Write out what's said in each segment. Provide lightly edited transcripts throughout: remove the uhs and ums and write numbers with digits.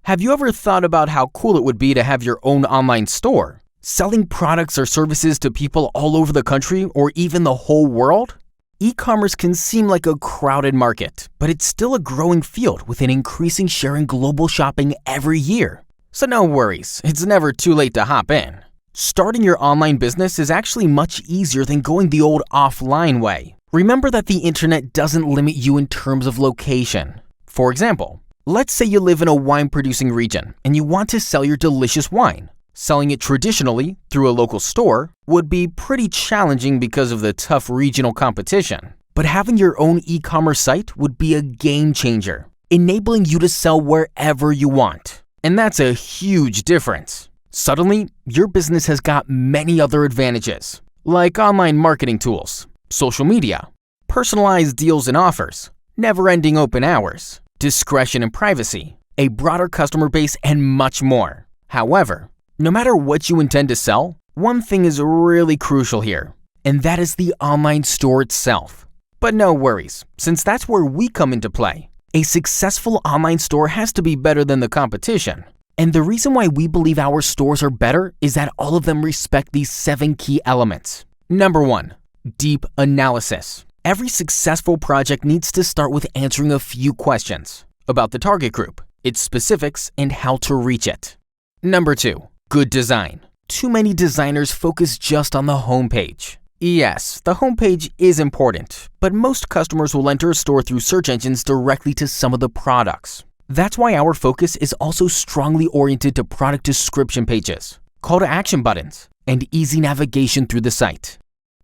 Have you ever thought about how cool it would be to have your own online store, selling products or services to people all over the country or even the whole world? E-commerce can seem like a crowded market, but it's still a growing field with an increasing share in global shopping every year. So no worries, it's never too late to hop in. Starting your online business is actually much easier than going the old offline way. Remember that the internet doesn't limit you in terms of location. For example, let's say you live in a wine-producing region and you want to sell your delicious wine. Selling it traditionally through a local store would be pretty challenging because of the tough regional competition. But having your own e-commerce site would be a game changer, enabling you to sell wherever you want. And that's a huge difference. Suddenly, your business has got many other advantages, like online marketing tools, social media, personalized deals and offers, never-ending open hours, discretion and privacy, a broader customer base, and much more. However, no matter what you intend to sell, one thing is really crucial here, and that is the online store itself. But no worries, since that's where we come into play. A successful online store has to be better than the competition. And the reason why we believe our stores are better is that all of them respect these 7 key elements. Number 1, deep analysis. Every successful project needs to start with answering a few questions about the target group, its specifics, and how to reach it. Number 2, good design. Too many designers focus just on the homepage. Yes, the homepage is important, but most customers will enter a store through search engines directly to some of the products. That's why our focus is also strongly oriented to product description pages, call to action buttons, and easy navigation through the site.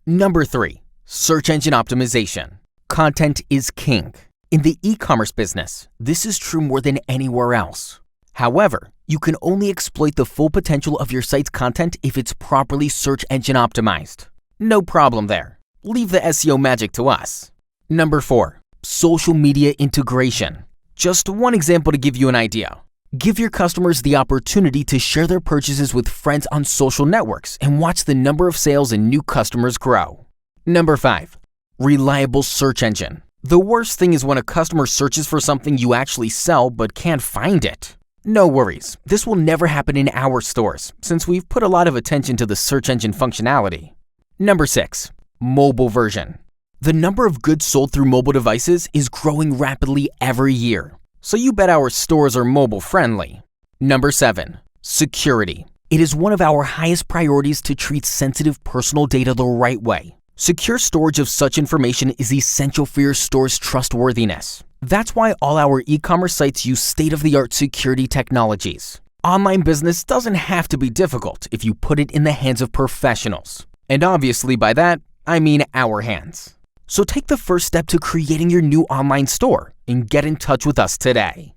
Number 3, search engine optimization. Content is king. In the e-commerce business, this is true more than anywhere else. However, you can only exploit the full potential of your site's content if it's properly search engine optimized. No problem there. Leave the SEO magic to us. Number 4, social media integration. Just one example to give you an idea. Give your customers the opportunity to share their purchases with friends on social networks and watch the number of sales and new customers grow. Number 5, reliable search engine. The worst thing is when a customer searches for something you actually sell but can't find it. No worries, this will never happen in our stores since we've put a lot of attention to the search engine functionality. Number 6, mobile version. The number of goods sold through mobile devices is growing rapidly every year, so you bet our stores are mobile friendly. Number 7, security. It is one of our highest priorities to treat sensitive personal data the right way. Secure storage of such information is essential for your store's trustworthiness. That's why all our e-commerce sites use state-of-the-art security technologies. Online business doesn't have to be difficult if you put it in the hands of professionals. And obviously by that, I mean our hands. So take the first step to creating your new online store and get in touch with us today.